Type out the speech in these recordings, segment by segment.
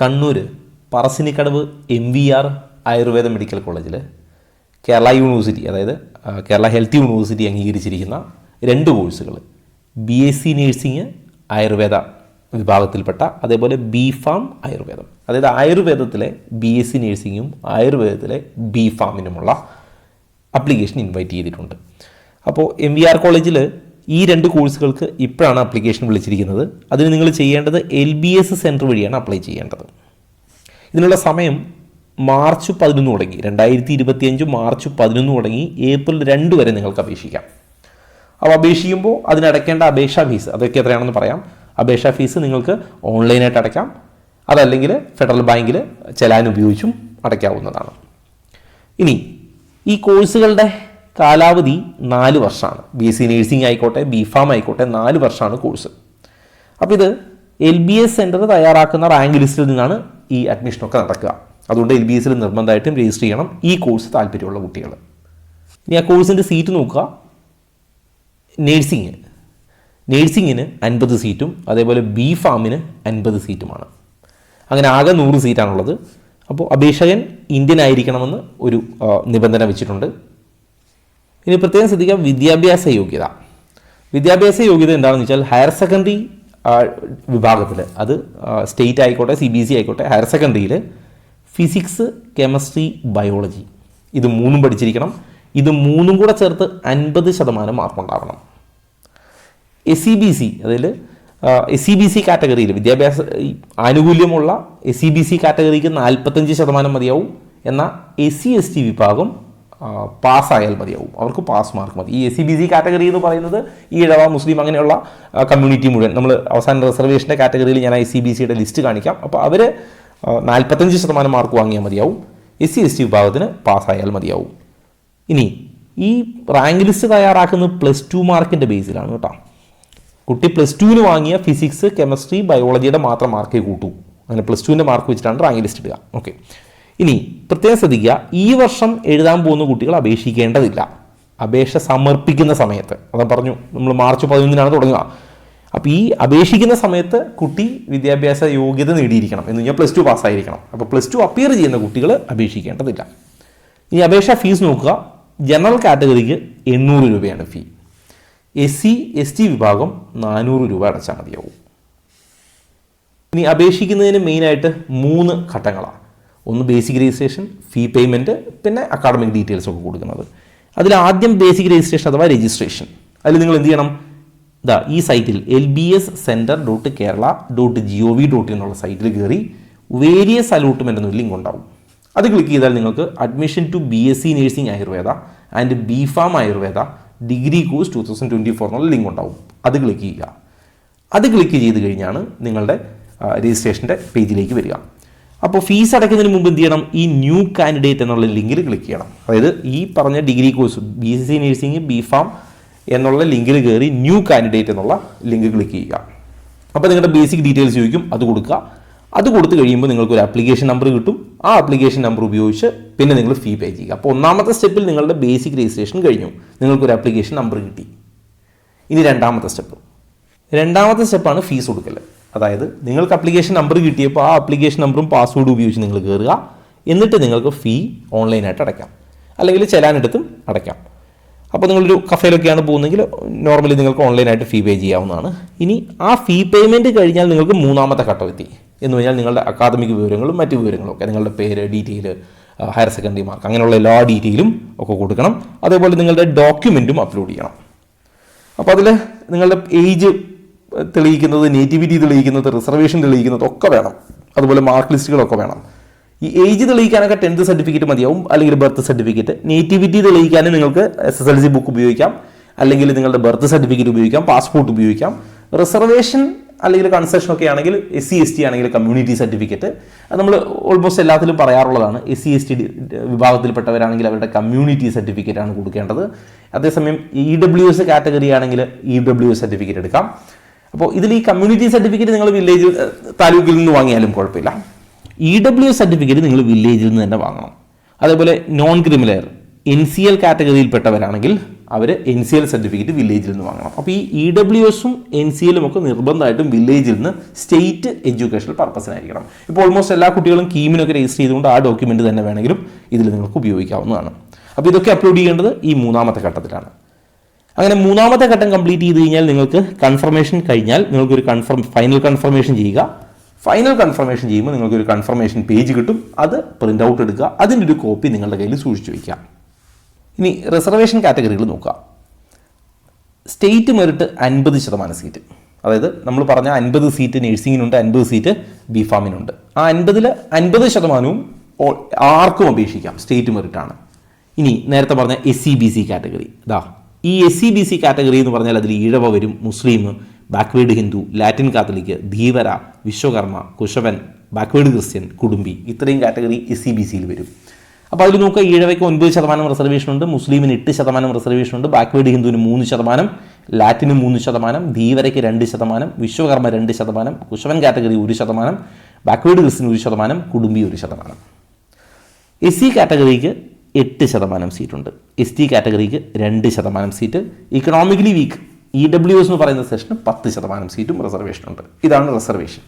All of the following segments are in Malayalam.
കണ്ണൂർ പറശ്ശിനിക്കടവ് MVR ആയുർവേദ മെഡിക്കൽ കോളേജിൽ കേരള യൂണിവേഴ്സിറ്റി, അതായത് കേരള ഹെൽത്ത് യൂണിവേഴ്സിറ്റി അംഗീകരിച്ചിരിക്കുന്ന 2 കോഴ്സുകൾ, BSc നേഴ്സിംഗ് ആയുർവേദ വിഭാഗത്തിൽപ്പെട്ട, അതേപോലെ B.Pharm ആയുർവേദം, അതായത് ആയുർവേദത്തിലെ BSc നേഴ്സിംഗും ആയുർവേദത്തിലെ B.Pharmനുമുള്ള അപ്ലിക്കേഷൻ ഇൻവൈറ്റ് ചെയ്തിട്ടുണ്ട്. അപ്പോൾ MVR കോളേജിൽ ഈ 2 കോഴ്സുകൾക്ക് ഇപ്പോഴാണ് അപ്ലിക്കേഷൻ വിളിച്ചിരിക്കുന്നത്. അതിന് നിങ്ങൾ ചെയ്യേണ്ടത് LBS സെൻറ്റർ വഴിയാണ് അപ്ലൈ ചെയ്യേണ്ടത്. ഇതിനുള്ള സമയം മാർച്ച് 11 തുടങ്ങി, 2025 മാർച്ച് 11 തുടങ്ങി ഏപ്രിൽ 2 വരെ നിങ്ങൾക്ക് അപേക്ഷിക്കാം. അപ്പോൾ അപേക്ഷിക്കുമ്പോൾ അതിനടയ്ക്കേണ്ട അപേക്ഷാ ഫീസ് അതൊക്കെ എത്രയാണെന്ന് പറയാം. അപേക്ഷാ ഫീസ് നിങ്ങൾക്ക് ഓൺലൈനായിട്ട് അടയ്ക്കാം, അതല്ലെങ്കിൽ ഫെഡറൽ ബാങ്കിൽ ചെലാൻ ഉപയോഗിച്ചും അടയ്ക്കാവുന്നതാണ്. ഇനി ഈ കോഴ്സുകളുടെ കാലാവധി 4 വർഷമാണ്. BSc നേഴ്സിംഗ് ആയിക്കോട്ടെ, B.Pharm ആയിക്കോട്ടെ, 4 വർഷമാണ് കോഴ്സ്. അപ്പോൾ ഇത് LBS സെൻറ്റർ തയ്യാറാക്കുന്ന റാങ്ക് ലിസ്റ്റിൽ നിന്നാണ് ഈ അഡ്മിഷനൊക്കെ നടക്കുക. അതുകൊണ്ട് LBSൽ നിർബന്ധമായിട്ടും രജിസ്റ്റർ ചെയ്യണം ഈ കോഴ്സ് താല്പര്യമുള്ള കുട്ടികൾ. ഇനി ആ കോഴ്സിൻ്റെ സീറ്റ് നോക്കുക. നേഴ്സിങ്ങിന് 50 സീറ്റും അതേപോലെ B.Pharmന് 50 സീറ്റുമാണ്. അങ്ങനെ ആകെ 100 സീറ്റാണുള്ളത്. അപ്പോൾ അപേക്ഷകൻ ഇന്ത്യൻ ആയിരിക്കണമെന്ന് ഒരു നിബന്ധന വെച്ചിട്ടുണ്ട്. ഇനി പ്രത്യേകം ശ്രദ്ധിക്കുക, വിദ്യാഭ്യാസ യോഗ്യത എന്താണെന്ന് വെച്ചാൽ ഹയർ സെക്കൻഡറി വിഭാഗത്തിൽ, അത് സ്റ്റേറ്റ് ആയിക്കോട്ടെ CBSE ആയിക്കോട്ടെ, ഹയർ സെക്കൻഡറിയിൽ ഫിസിക്സ്, കെമിസ്ട്രി, ബയോളജി ഇത് 3 പഠിച്ചിരിക്കണം. ഇത് 3 കൂടെ ചേർത്ത് 50% മാർക്കുണ്ടാവണം. SCBC, അതിൽ SCBC കാറ്റഗറിയിൽ വിദ്യാഭ്യാസ ആനുകൂല്യമുള്ള SCBC കാറ്റഗറിക്ക് 45% മതിയാവും. എന്നാൽ SC/ST വിഭാഗം പാസ്സായാൽ മതിയാവും, അവർക്ക് പാസ് മാർക്ക് മതി. ഈ SCBC കാറ്റഗറി എന്ന് പറയുന്നത് ഈ ഇടവ, മുസ്ലിം അങ്ങനെയുള്ള കമ്മ്യൂണിറ്റി മുഴുവൻ. നമ്മൾ അവസാന റിസർവേഷൻ്റെ കാറ്റഗറിയിൽ ഞാൻ SCBCയുടെ ലിസ്റ്റ് കാണിക്കാം. അപ്പോൾ അവർ 45% മാർക്ക് വാങ്ങിയാൽ മതിയാവും. SC/ST വിഭാഗത്തിന് പാസ്സായാൽ മതിയാവും. ഇനി ഈ റാങ്ക് ലിസ്റ്റ് തയ്യാറാക്കുന്നത് +2 മാർക്കിൻ്റെ ബേസിലാണ് കേട്ടോ. കുട്ടി +2ന് വാങ്ങിയ ഫിസിക്സ്, കെമിസ്ട്രി, ബയോളജിയുടെ മാത്രം മാർക്കേ കൂട്ടൂ. അങ്ങനെ +2ൻ്റെ മാർക്ക് വെച്ചിട്ടാണ് റാങ്ക് ലിസ്റ്റ് ഇടുക. ഓക്കെ. ഇനി പ്രത്യേകം ശ്രദ്ധിക്കുക, ഈ വർഷം എഴുതാൻ പോകുന്ന കുട്ടികൾ അപേക്ഷിക്കേണ്ടതില്ല. അപേക്ഷ സമർപ്പിക്കുന്ന സമയത്ത്, അതാ പറഞ്ഞു നമ്മൾ മാർച്ച് 11 തുടങ്ങുക. അപ്പോൾ ഈ അപേക്ഷിക്കുന്ന സമയത്ത് കുട്ടി വിദ്യാഭ്യാസ യോഗ്യത നേടിയിരിക്കണം, എന്ന് കഴിഞ്ഞാൽ +2 പാസ്സായിരിക്കണം. അപ്പോൾ +2 അപ്പിയർ ചെയ്യുന്ന കുട്ടികൾ അപേക്ഷിക്കേണ്ടതില്ല. ഇനി അപേക്ഷാ ഫീസ് നോക്കുക. ജനറൽ കാറ്റഗറിക്ക് 800 രൂപയാണ് ഫീ. SC/ST വിഭാഗം 400 രൂപ അടച്ചാൽ മതിയാവും. ഇനി അപേക്ഷിക്കുന്നതിന് മെയിനായിട്ട് 3 ഘട്ടങ്ങളാണ്. ഒന്ന് ബേസിക് രജിസ്ട്രേഷൻ, ഫീ പേയ്മെൻറ്റ്, പിന്നെ അക്കാഡമിക് ഡീറ്റെയിൽസ് ഒക്കെ കൊടുക്കുന്നത്. അതിൽ ആദ്യം ബേസിക് രജിസ്ട്രേഷൻ അഥവാ രജിസ്ട്രേഷൻ. അതിൽ നിങ്ങൾ എന്ത് ചെയ്യണം? ഈ സൈറ്റിൽ lbscenter.kerala.gov.in എന്നുള്ള സൈറ്റിൽ കയറി വേരിയസ് അലോട്ട്മെൻ്റ് എന്നൊരു ലിങ്ക് ഉണ്ടാവും. അത് ക്ലിക്ക് ചെയ്താൽ നിങ്ങൾക്ക് admission to BSc nursing Ayurveda and B.Pharm Ayurveda degree course 2024 എന്നുള്ള ലിങ്ക് ഉണ്ടാവും. അത് ക്ലിക്ക് ചെയ്യുക. അത് ക്ലിക്ക് ചെയ്ത് കഴിഞ്ഞാണ് നിങ്ങളുടെ രജിസ്ട്രേഷൻ്റെ പേജിലേക്ക് വരിക. അപ്പോൾ ഫീസ് അടയ്ക്കുന്നതിന് മുമ്പ് എന്ത് ചെയ്യണം? ഈ ന്യൂ കാൻഡിഡേറ്റ് എന്നുള്ള ലിങ്കിൽ ക്ലിക്ക് ചെയ്യണം. അതായത് ഈ പറഞ്ഞ degree course BSc nursing, B.Pharm എന്നുള്ള ലിങ്കിൽ കയറി ന്യൂ കാൻഡിഡേറ്റ് എന്നുള്ള ലിങ്ക് ക്ലിക്ക് ചെയ്യുക. അപ്പോൾ നിങ്ങളുടെ ബേസിക് ഡീറ്റെയിൽസ് ചോദിക്കും, അത് കൊടുക്കുക. അത് കൊടുത്തു കഴിയുമ്പോൾ നിങ്ങൾക്ക് ഒരു ആപ്ലിക്കേഷൻ നമ്പർ കിട്ടും. ആ ആപ്ലിക്കേഷൻ നമ്പർ ഉപയോഗിച്ച് പിന്നെ നിങ്ങൾ ഫീ പേ ചെയ്യുക. അപ്പോൾ ഒന്നാമത്തെ സ്റ്റെപ്പിൽ നിങ്ങളുടെ ബേസിക് രജിസ്ട്രേഷൻ കഴിഞ്ഞു, നിങ്ങൾക്കൊരു ആപ്ലിക്കേഷൻ നമ്പർ കിട്ടി. ഇനി രണ്ടാമത്തെ സ്റ്റെപ്പാണ് ഫീസ് കൊടുക്കൽ. അതായത് നിങ്ങൾക്ക് ആപ്ലിക്കേഷൻ നമ്പർ കിട്ടിയപ്പോൾ ആ ആപ്ലിക്കേഷൻ നമ്പറും പാസ്വേഡും ഉപയോഗിച്ച് നിങ്ങൾ കയറുക. എന്നിട്ട് നിങ്ങൾക്ക് ഫീ ഓൺലൈനായിട്ട് അടയ്ക്കാം, അല്ലെങ്കിൽ ചെലാനെടുത്തും അടയ്ക്കാം. അപ്പോൾ നിങ്ങളൊരു കഫേയിലൊക്കെയാണ് പോകുന്നതെങ്കിൽ നോർമലി നിങ്ങൾക്ക് ഓൺലൈനായിട്ട് ഫീ പേ ചെയ്യാവുന്നതാണ്. ഇനി ആ ഫീ പേയ്മെൻറ്റ് കഴിഞ്ഞാൽ നിങ്ങൾക്ക് 3ാമത്തെ ഘട്ടം എത്തി. എന്ന് പറഞ്ഞാൽ നിങ്ങളുടെ അക്കാദമിക് വിവരങ്ങളും മറ്റ് വിവരങ്ങളും ഒക്കെ, നിങ്ങളുടെ പേര്, ഡീറ്റെയിൽ, ഹയർ സെക്കൻഡറി മാർക്ക്, അങ്ങനെയുള്ള എല്ലാ ഡീറ്റെയിലും ഒക്കെ കൊടുക്കണം. അതേപോലെ നിങ്ങളുടെ ഡോക്യുമെൻറ്റും അപ്ലോഡ് ചെയ്യണം. അപ്പോൾ അതിൽ നിങ്ങളുടെ ഏജ് തെളിയിക്കുന്നത്, നേറ്റിവിറ്റി തെളിയിക്കുന്നത്, റിസർവേഷൻ തെളിയിക്കുന്നത് ഒക്കെ വേണം. അതുപോലെ മാർക്ക് ലിസ്റ്റുകളൊക്കെ വേണം. ഈ ഏജ് തെളിയിക്കാനൊക്കെ 10th സർട്ടിഫിക്കറ്റ് മതിയാവും, അല്ലെങ്കിൽ ബർത്ത് സർട്ടിഫിക്കറ്റ്. നേറ്റിവിറ്റി തെളിയിക്കാൻ നിങ്ങൾക്ക് SSLC ബുക്ക് ഉപയോഗിക്കാം, അല്ലെങ്കിൽ നിങ്ങളുടെ ബർത്ത് സർട്ടിഫിക്കറ്റ് ഉപയോഗിക്കാം, പാസ്പോർട്ട് ഉപയോഗിക്കാം. റിസർവേഷൻ അല്ലെങ്കിൽ കൺസെഷൻ ഒക്കെ ആണെങ്കിൽ SC/ST ആണെങ്കിൽ കമ്മ്യൂണിറ്റി സർട്ടിഫിക്കറ്റ്. അത് നമ്മൾ ഓൾമോസ്റ്റ് എല്ലാത്തിലും പറയാറുള്ളതാണ്. SC/ST വിഭാഗത്തിൽപ്പെട്ടവരാണെങ്കിൽ അവരുടെ കമ്മ്യൂണിറ്റി സർട്ടിഫിക്കറ്റ് ആണ് കൊടുക്കേണ്ടത്. അതേസമയം EWS കാറ്റഗറി ആണെങ്കിൽ EWS സർട്ടിഫിക്കറ്റ് എടുക്കാം. അപ്പോൾ ഇതിൽ ഈ കമ്മ്യൂണിറ്റി സർട്ടിഫിക്കറ്റ് നിങ്ങൾ വില്ലേജ് താലൂക്കിൽ നിന്ന് വാങ്ങിയാലും കുഴപ്പമില്ല. EWS സർട്ടിഫിക്കറ്റ് നിങ്ങൾ വില്ലേജിൽ നിന്ന് തന്നെ വാങ്ങണം. അതേപോലെ നോൺ ക്രിമിനൽ NCL കാറ്റഗറിയിൽപ്പെട്ടവരാണെങ്കിൽ അവർ NCL സർട്ടിഫിക്കറ്റ് വില്ലേജിൽ നിന്ന് വാങ്ങണം. അപ്പോൾ ഈ EWSഉം NCLും ഒക്കെ നിർബന്ധമായിട്ടും വില്ലേജിൽ നിന്ന് സ്റ്റേറ്റ് എഡ്യൂക്കേഷണൽ പർപ്പസിനായിരിക്കണം. ഇപ്പോൾ ഓൾമോസ്റ്റ് എല്ലാ കുട്ടികളും കീമിനൊക്കെ രജിസ്റ്റർ ചെയ്തുകൊണ്ട് ആ ഡോക്യുമെന്റ് തന്നെ വേണമെങ്കിലും ഇതിൽ നിങ്ങൾക്ക് ഉപയോഗിക്കാവുന്നതാണ്. അപ്പോൾ ഇതൊക്കെ അപ്ലോഡ് ചെയ്യേണ്ടത് ഈ 3ാമത്തെ ഘട്ടത്തിലാണ്. അങ്ങനെ 3ാമത്തെ ഘട്ടം കംപ്ലീറ്റ് ചെയ്ത് കഴിഞ്ഞാൽ നിങ്ങൾക്ക് കൺഫർമേഷൻ കഴിഞ്ഞാൽ നിങ്ങൾക്കൊരു ഫൈനൽ കൺഫർമേഷൻ ചെയ്യുക. ഫൈനൽ കൺഫർമേഷൻ ചെയ്യുമ്പോൾ നിങ്ങൾക്കൊരു കൺഫർമേഷൻ പേജ് കിട്ടും. അത് പ്രിൻ്റ് ഔട്ട് എടുക്കുക. അതിൻ്റെ ഒരു കോപ്പി നിങ്ങളുടെ കയ്യിൽ സൂക്ഷിച്ചു വയ്ക്കുക. ഇനി റിസർവേഷൻ കാറ്റഗറികൾ നോക്കുക. സ്റ്റേറ്റ് മെറിറ്റ് 50% സീറ്റ്, അതായത് നമ്മൾ പറഞ്ഞ 50 സീറ്റ് നഴ്സിംഗിനുണ്ട്, 50 സീറ്റ് ബിഫാമിനുണ്ട്. ആ 50-ൽ 50% ആർക്കും അപേക്ഷിക്കാം, സ്റ്റേറ്റ് മെറിറ്റാണ്. ഇനി നേരത്തെ പറഞ്ഞ SC/BC കാറ്റഗറി, ഈ SC/BC കാറ്റഗറി എന്ന് പറഞ്ഞാൽ അതിൽ ഈഴവ വരും, Muslim, backward Hindu, Latin Catholic, Dheevara, Vishwakarma, Kushavan, backward Christian, Kudumbi, ഇത്രയും കാറ്റഗറി SC/BCയിൽ വരും. അപ്പോൾ അതിൽ നോക്കുക, ഈഴവയ്ക്ക് 9% റിസർവേഷൻ ഉണ്ട്, മുസ്ലിമിന് 8% റിസർവേഷൻ ഉണ്ട്, ബാക്ക്വേഡ് ഹിന്ദുവിന് 3%, ലാറ്റിന് 3%, ധീവരയ്ക്ക് 2%, Vishwakarma 2%, Kushavan category 1%, backward Christian 1%, Kudumbi 1%. SC കാറ്റഗറിക്ക് 8% സീറ്റുണ്ട്, ST കാറ്റഗറിക്ക് 2% സീറ്റ്, ഇക്കണോമിക്കലി വീക്ക് EWS എന്ന് പറയുന്ന സെഷന് 10% സീറ്റും റിസർവേഷനുണ്ട്. ഇതാണ് റിസർവേഷൻ.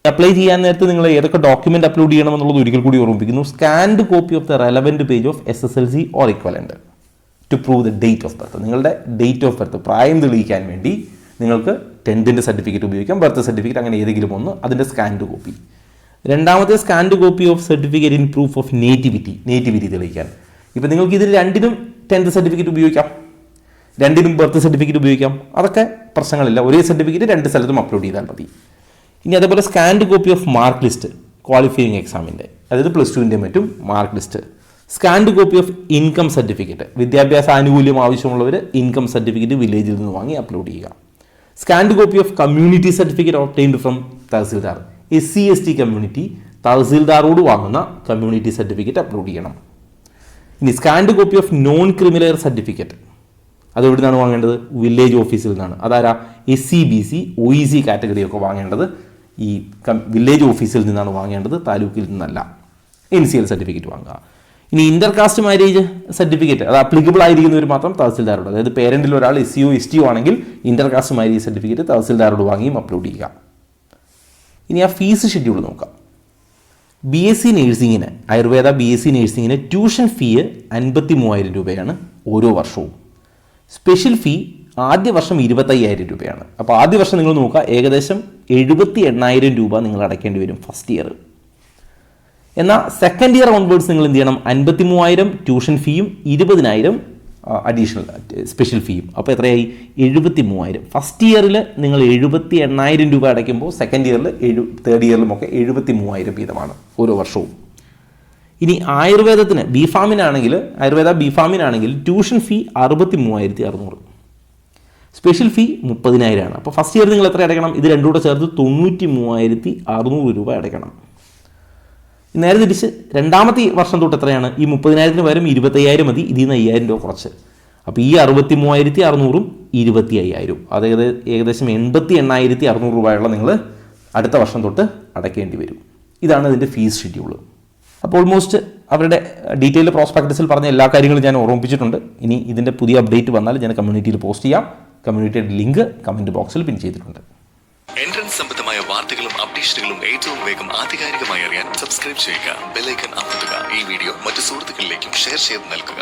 അപ്ലൈ ചെയ്യാൻ നേരത്തെ നിങ്ങൾ ഏതൊക്കെ ഡോക്യുമെന്റ് അപ്ലോഡ് ചെയ്യണമെന്നുള്ളത് ഒരിക്കൽ കൂടി ഓർമ്മിപ്പിക്കുന്നു. Scanned copy of the relevant page of SSLC or equivalent to prove the date of birth. നിങ്ങളുടെ ഡേറ്റ് ഓഫ് ബർത്ത്, പ്രായം തെളിയിക്കാൻ വേണ്ടി നിങ്ങൾക്ക് 10th സർട്ടിഫിക്കറ്റ് ഉപയോഗിക്കാം, ബർത്ത് സർട്ടിഫിക്കറ്റ്, അങ്ങനെ ഏതെങ്കിലും ഒന്ന്, അതിൻ്റെ സ്കാൻഡ് കോപ്പി. രണ്ടാമത്തെ scanned copy of certificate in proof of nativity തെളിയിക്കാൻ. ഇപ്പം നിങ്ങൾക്ക് ഇതിൽ രണ്ടിനും 10th സർട്ടിഫിക്കറ്റ് ഉപയോഗിക്കാം, രണ്ടിനും ബർത്ത് സർട്ടിഫിക്കറ്റ് ഉപയോഗിക്കാം, അതൊക്കെ പ്രശ്നങ്ങളില്ല. ഒരേ സർട്ടിഫിക്കറ്റ് 2 സ്ഥലത്തും അപ്ലോഡ് ചെയ്താൽ മതി. ഇനി അതേപോലെ scanned copy off mark list qualifying എക്സാമിൻ്റെ, അതായത് +2ൻ്റെ മറ്റും mark list. Scanned copy of income certificate, വിദ്യാഭ്യാസ ആനുകൂല്യം ആവശ്യമുള്ളവർ ഇൻകം സർട്ടിഫിക്കറ്റ് വില്ലേജിൽ നിന്ന് വാങ്ങി അപ്ലോഡ് ചെയ്യുക. Scanned copy of community certificate obtained from tahsildar, SC/ST community തഹസിൽദാറോട് വാങ്ങുന്ന കമ്മ്യൂണിറ്റി സർട്ടിഫിക്കറ്റ് അപ്ലോഡ് ചെയ്യണം. ഇനി scanned copy of non criminal certificate, അത് എവിടെ നിന്നാണ് വാങ്ങേണ്ടത്? വില്ലേജ് ഓഫീസിൽ നിന്നാണ്. അതാരാ? SC/BC OEC കാറ്റഗറിയൊക്കെ വാങ്ങേണ്ടത് ഈ വില്ലേജ് ഓഫീസിൽ നിന്നാണ് വാങ്ങേണ്ടത്, താലൂക്കിൽ നിന്നല്ല. NCL സർട്ടിഫിക്കറ്റ് വാങ്ങുക. ഇനി ഇന്റർകാസ്റ്റ് മാരേജ് സർട്ടിഫിക്കറ്റ്, അത് അപ്ലിക്കബിൾ ആയിരിക്കുന്നവർ മാത്രം തഹസിൽദാരോട്, അതായത് പേരന്റിൽ ഒരാൾ SCO STO ആണെങ്കിൽ ഇന്റർകാസ്റ്റ് മാരേജ് സർട്ടിഫിക്കറ്റ് തഹസിൽദാരോട് വാങ്ങിയും അപ്ലോഡ് ചെയ്യുക. ഇനി ആ ഫീസ് ഷെഡ്യൂൾ നോക്കാം. BSc നേഴ്സിങ്ങിന്, ആയുർവേദ BSc നേഴ്സിങ്ങിന് ട്യൂഷൻ ഫീ 53,000 രൂപയാണ് ഓരോ വർഷവും. സ്പെഷ്യൽ ഫീ ആദ്യ വർഷം 25,000 രൂപയാണ്. അപ്പോൾ ആദ്യ വർഷം നിങ്ങൾ നോക്കുക, ഏകദേശം 78,000 രൂപ നിങ്ങൾ അടയ്ക്കേണ്ടി വരും ഫസ്റ്റ് ഇയർ. എന്നാൽ സെക്കൻഡ് ഇയർ ഓൺവേർഡ്സ് നിങ്ങൾ എന്ത് ചെയ്യണം? 53,000 ട്യൂഷൻ ഫീയും 20,000 അഡീഷണൽ സ്പെഷ്യൽ ഫീയും. അപ്പോൾ എത്രയായി? 73,000. ഫസ്റ്റ് ഇയറിൽ നിങ്ങൾ 78,000 രൂപ അടയ്ക്കുമ്പോൾ സെക്കൻഡ് ഇയറിൽ തേർഡ് ഇയറിലുമൊക്കെ 73,000 വീതമാണ് ഓരോ വർഷവും. ഇനി ആയുർവേദത്തിന് ആയുർവേദ ബിഫാമിനാണെങ്കിൽ ട്യൂഷൻ ഫീ 63,600, സ്പെഷ്യൽ ഫീ 30,000 ആണ്. അപ്പോൾ ഫസ്റ്റ് ഇയർ നിങ്ങൾ എത്ര അടയ്ക്കണം? ഇത് രണ്ടും കൂടെ ചേർത്ത് 93,600 രൂപ അടയ്ക്കണം. നേരെ തിരിച്ച് രണ്ടാമത്തെ വർഷം തൊട്ട് എത്രയാണ്? ഈ 30,000 പകരം 25,000 മതി, ഇതിൽ നിന്ന് 5,000 രൂപ കുറച്ച്. അപ്പോൾ ഈ 63,600ഉം 25,000, അതായത് ഏകദേശം 88,600 രൂപയുള്ള നിങ്ങൾ അടുത്ത വർഷം തൊട്ട് അടയ്ക്കേണ്ടി വരും. ഇതാണ് ഇതിൻ്റെ ഫീസ് ഷെഡ്യൂൾ. അപ്പോൾ ഓൾമോസ്റ്റ് അവരുടെ ഡീറ്റെയിൽ പ്രോസ്പെക്ടസിൽ പറഞ്ഞ എല്ലാ കാര്യങ്ങളും ഞാൻ ഓർമ്മിപ്പിച്ചിട്ടുണ്ട്. ഇനി ഇതിൻ്റെ പുതിയ അപ്ഡേറ്റ് വന്നാൽ ഞാൻ കമ്മ്യൂണിറ്റിയിൽ പോസ്റ്റ് ചെയ്യാം. കമ്മ്യൂണിറ്റിയുടെ ലിങ്ക് കമൻറ്റ് ബോക്സിൽ പിൻ ചെയ്തിട്ടുണ്ട്. എൻട്രൻസ് സംബന്ധമായ വാർത്തകളും അപ്ഡേഷനുകളും ഏറ്റവും വേഗം ആധികാരികമായി അറിയാൻ സബ്സ്ക്രൈബ് ചെയ്യുക, ബെൽ ഐക്കൺ അമർത്തുക. ഈ വീഡിയോ മറ്റു സുഹൃത്തുക്കളിലേക്കും ഷെയർ ചെയ്ത് നൽകുക.